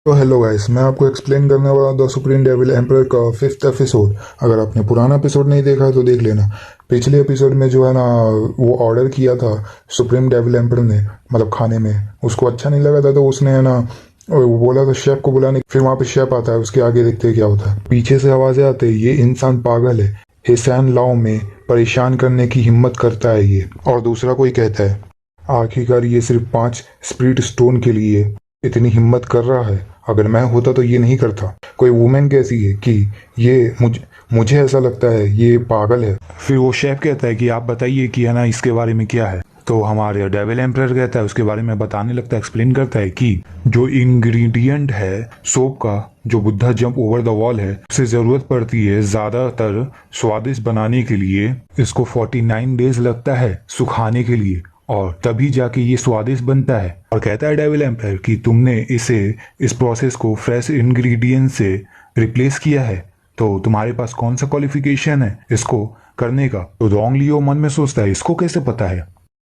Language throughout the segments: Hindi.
तो हेलो गाइस, मैं आपको एक्सप्लेन करने वाला हूँ द सुप्रीम डेविल एम्परर का 5th एपिसोड। अगर आपने पुराना एपिसोड नहीं देखा है तो देख लेना। पिछले एपिसोड में जो है ना, वो ऑर्डर किया था सुप्रीम डेविल एम्परर ने, मतलब खाने में उसको अच्छा नहीं लगा था, तो उसने है ना वो बोला था शेफ को बुलाने। फिर वहाँ पे शेफ आता है, उसके आगे देखते हैं क्या होता है। पीछे से आवाजें आते हैं, ये इंसान पागल है, हिसान लाओ में परेशान करने की हिम्मत करता है ये। और दूसरा कोई कहता है आखिरकार ये सिर्फ 5 स्पिरिट स्टोन के लिए इतनी हिम्मत कर रहा है, अगर मैं होता तो ये नहीं करता। कोई वुमेन कैसी है कि ये मुझे ऐसा लगता है ये पागल है। फिर वो शेफ कहता है कि आप बताइए कि है ना इसके बारे में क्या है। तो हमारे डेविल एम्परर कहता है, उसके बारे में बताने लगता है, एक्सप्लेन करता है कि जो इंग्रेडिएंट है सोप का, जो Buddha jump over the wall है, उसे जरूरत पड़ती है ज्यादातर स्वादिष्ट बनाने के लिए। इसको 49 डेज लगता है सुखाने के लिए, और तभी जाके ये स्वादिष्ट बनता है। और कहता है डेविल एम्परर कि तुमने इस प्रोसेस को फ्रेश इंग्रेडिएंट से रिप्लेस किया है, तो तुम्हारे पास कौन सा क्वालिफिकेशन है इसको करने का। तो रोंग लियो मन में सोचता है इसको कैसे पता है।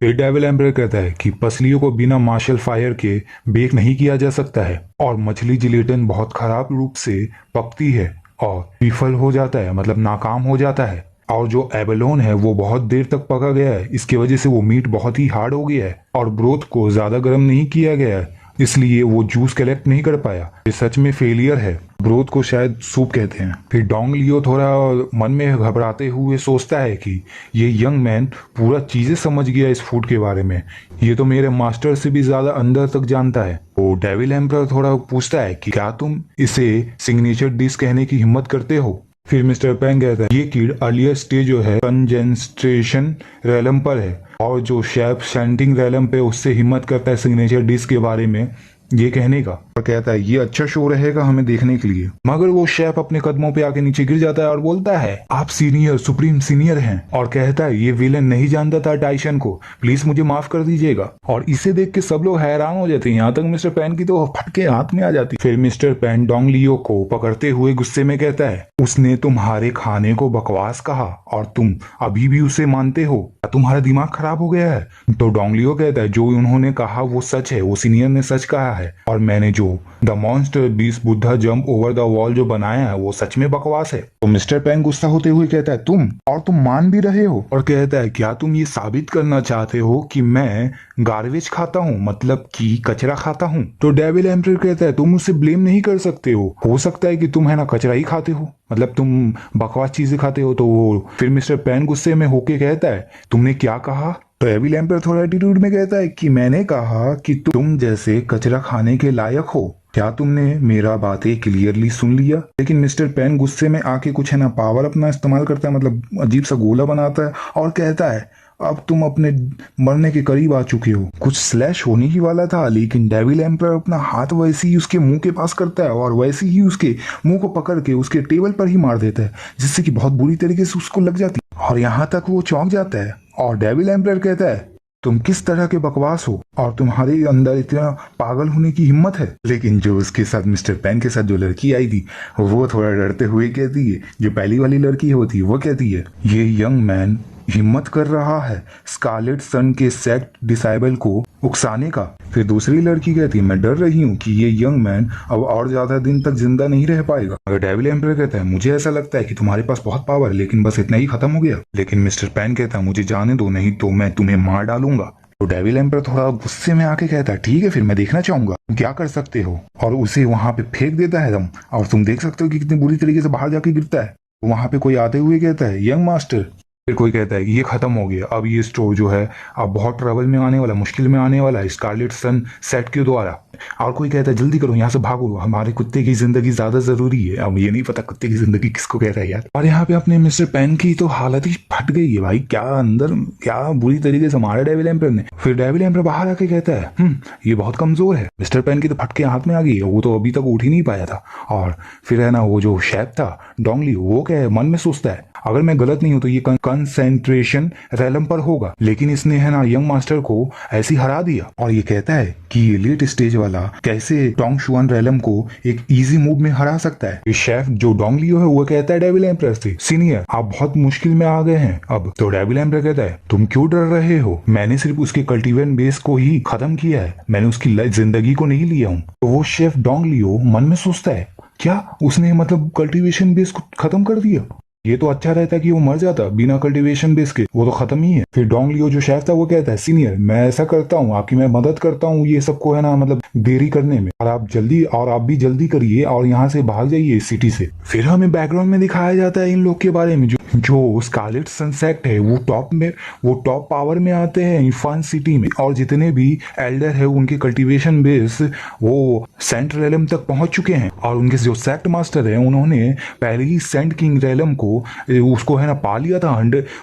फिर डेविल एम्परर कहता है कि पसलियों को बिना मार्शल फायर के बेक नहीं किया जा सकता है, और मछली जिलेटिन बहुत खराब रूप से पकती है और विफल हो जाता है, मतलब नाकाम हो जाता है। और जो एबलोन है वो बहुत देर तक पका गया है, इसकी वजह से वो मीट बहुत ही हार्ड हो गया है, और ब्रोथ को ज्यादा गर्म नहीं किया गया है, इसलिए वो जूस कलेक्ट नहीं कर पाया। ये सच में फेलियर है। ब्रोथ को शायद सूप कहते हैं। फिर डोंग लियो थोड़ा मन में घबराते हुए सोचता है कि ये यंग मैन पूरा चीजें समझ गया इस फूड के बारे में, ये तो मेरे मास्टर से भी ज्यादा अंदर तक जानता है। तो डेविल एम्परर थोड़ा पूछता है कि क्या तुम इसे सिग्नेचर डिश कहने की हिम्मत करते हो। फिर मिस्टर पेंग कहता है ये किड अर्लियर स्टेज जो है कंजेंस्ट्रेशन रैलम पर है, और जो शेफ सेंटिंग रैलम पे उससे हिम्मत करता है सिग्नेचर डिश के बारे में ये कहने का, और कहता है ये अच्छा शो रहेगा हमें देखने के लिए। मगर वो शेफ अपने कदमों पे आके नीचे गिर जाता है और बोलता है आप सीनियर सुप्रीम सीनियर हैं, और कहता है ये विलन नहीं जानता था टाइसन को, प्लीज मुझे माफ कर दीजिएगा। और इसे देख के सब लोग हैरान हो जाते हैं, यहाँ तक मिस्टर पैन की तो फटके हाथ में आ जाती। फिर मिस्टर पैन डोंग लियो को पकड़ते हुए गुस्से में कहता है उसने तुम्हारे खाने को बकवास कहा और तुम अभी भी उसे मानते हो, तुम्हारा दिमाग खराब हो गया है। तो डोंग लियो कहता है जो उन्होंने कहा वो सच है, वो सीनियर ने सच कहा है, और मैंने जो the monster beast Buddha jump over the wall जो बनाया है वो सच में बकवास है। तो मिस्टर पैंग गुस्सा होते हुए कहता है तुम मान भी रहे हो, और कहता है क्या तुम ये साबित करना चाहते हो कि मैं गार्बेज खाता हूँ, मतलब कि कचरा खाता हूँ। तो डेविल एम्परर कहता है तुम उसे ब्लेम नहीं कर सकते हो सकता है कि तुम है ना कचरा ही खाते हो, मतलब तुम बकवास चीजें खाते हो। तो वो फिर मिस्टर पैन गुस्से में होके कहता है तुमने क्या कहा। तो डेविल एम्परर थोड़ा एटीट्यूड में कहता है कि मैंने कहा कि तुम जैसे कचरा खाने के लायक हो, क्या तुमने मेरा बातें क्लियरली सुन लिया। लेकिन मिस्टर पैन गुस्से में आके कुछ है ना पावर अपना इस्तेमाल करता है, मतलब अजीब सा गोला बनाता है, और कहता है अब तुम अपने मरने के करीब आ चुके हो। कुछ स्लैश होने ही वाला था, लेकिन डेविल एम्परर अपना हाथ वैसे ही उसके मुंह के पास करता है और वैसे ही उसके मुंह को पकड़ के उसके टेबल पर ही मार देता है, जिससे कि बहुत बुरी तरीके से उसको लग जाती है, और यहाँ तक वो चौंक जाता है। और डेविल एम्परर कहता है तुम किस तरह के बकवास हो, और तुम्हारे अंदर इतना पागल होने की हिम्मत है। लेकिन जो उसके साथ मिस्टर पैन के साथ जो लड़की आई थी वो थोड़ा डरते हुए कहती है, जो पहली वाली लड़की होती है वो कहती है ये यंग मैन हिम्मत कर रहा है स्कारलेट सन के सेक्ट डिसाइबल को उकसाने का। फिर दूसरी लड़की कहती है मैं डर रही हूँ कि ये यंग मैन अब और ज्यादा दिन तक जिंदा नहीं रह पाएगा। अगर डेविल एम्परर कहता है मुझे ऐसा लगता है कि तुम्हारे पास बहुत पावर है, लेकिन बस इतना ही खत्म हो गया। लेकिन मिस्टर पैन कहता है मुझे जाने दो, नहीं तो मैं तुम्हें मार डालूंगा। तो डेविल एम्परर थोड़ा गुस्से में आके कहता है ठीक है फिर मैं देखना चाहूंगा तुम क्या कर सकते हो, और उसे वहां पे फेंक देता है दम, और तुम देख सकते हो कि कितनी बुरी तरीके से बाहर जाके गिरता है। वहां पे कोई आते हुए कहता है यंग मास्टर। फिर कोई कहता है कि ये खत्म हो गया, अब ये स्टोर जो है अब बहुत ट्रबल में आने वाला, मुश्किल में आने वाला है स्कारलेट सन सेट के द्वारा। और कोई कहता है जल्दी करो यहाँ से भागो, हमारे कुत्ते की जिंदगी ज्यादा जरूरी है। अब ये नहीं पता कुत्ते की जिंदगी किसको कह रहा है यार। और यहाँ पे अपने मिस्टर पैन की तो हालत ही फट गई है भाई, क्या अंदर क्या बुरी तरीके से मारा डेविल एम्परर ने। फिर डेविल एम्परर बाहर आके कहता है ये बहुत कमजोर है। मिस्टर पैन की तो फटके हाथ में आ गई है, वो तो अभी तक उठ ही नहीं पाया था। और फिर है ना वो जो शेफ था डोंगली, वो क्या है मन में सोचता है अगर मैं गलत नहीं हूं तो ये कंसेंट्रेशन रैलम पर होगा, लेकिन इसने है ना यंग मास्टर को ऐसी हरा दिया। और ये कहता है कि ये लेट स्टेज वाला कैसे टोंग शुआन रैलम को एक इजी मूव में हरा सकता है। ये शेफ जो डोंग लियो है वो कहता है डेविल एम्परर से, सीनियर आप बहुत मुश्किल में आ गए हैं अब। तो डेविल एम्परर कहता है तुम क्यों डर रहे हो, मैंने सिर्फ उसके कल्टीवेन बेस को ही खत्म किया है, मैंने उसकी जिंदगी को नहीं लिया हूँ। तो वो शेफ डोंग लियो मन में सोचता है क्या उसने मतलब कल्टीवेशन बेस को खत्म कर दिया, ये तो अच्छा रहता कि वो मर जाता बिना कल्टीवेशन बेस के, वो तो खत्म ही है। फिर डोंग लियो जो शेफ था वो कहता है सीनियर मैं ऐसा करता हूँ, आपकी मैं मदद करता हूँ ये सबको है ना मतलब देरी करने में, और आप भी जल्दी करिए और यहाँ से भाग जाइए इस सिटी से। फिर हमें बैकग्राउंड में दिखाया जाता है इन लोग के बारे में जो स्कारलेट सनसेट है वो टॉप पावर में आते हैं इन्फान सिटी में, और जितने भी एल्डर है उनके कल्टीवेशन बेस वो सेंट रेलम तक पहुंच चुके हैं, और उनके जो सेक्ट मास्टर है उन्होंने पहले ही सेंट किंग रेलम को उसको है ना पा लिया था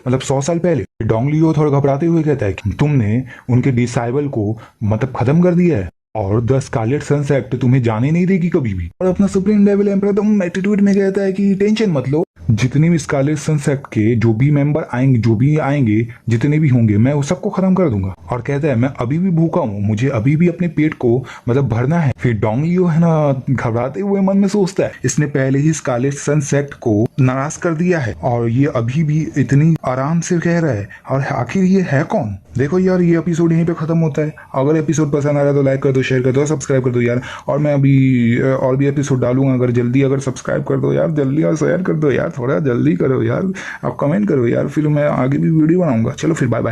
100 साल पहले। डोंग लियो थोड़ा घबराते हुए कहता है कि तुमने उनके डिसाइबल को मतलब खत्म कर दिया है और द स्कारलेट सनसेट तुम्हें जाने नहीं देगी कभी भी। और अपना सुप्रीम डेविल एम्परर एकदम एटीट्यूड में कहता है कि टेंशन मत लो, जितने भी स्कारलेट सनसेट के जो भी मेंबर आएंगे जितने भी होंगे मैं उस सबको खत्म कर दूंगा। और कहता है मैं अभी भी भूखा हूँ, मुझे अभी भी अपने पेट को मतलब भरना है। फिर डोंग लियो है ना घबराते हुए मन में सोचता है इसने पहले ही स्कारलेट सनसेट को नाराज कर दिया है और ये अभी भी इतनी आराम से कह रहा है, और आखिर ये है कौन। देखो यार ये एपिसोड यहीं पे खत्म होता है। अगर एपिसोड पसंद आ रहा है तो लाइक कर दो, शेयर कर दो, सब्सक्राइब कर दो यार। और मैं अभी और भी एपिसोड डालूंगा, अगर सब्सक्राइब कर दो यार जल्दी, और शेयर कर दो यार, थोड़ा जल्दी करो यार, आप कमेंट करो यार, फिर मैं आगे भी वीडियो बनाऊंगा। चलो फिर बाय बाय।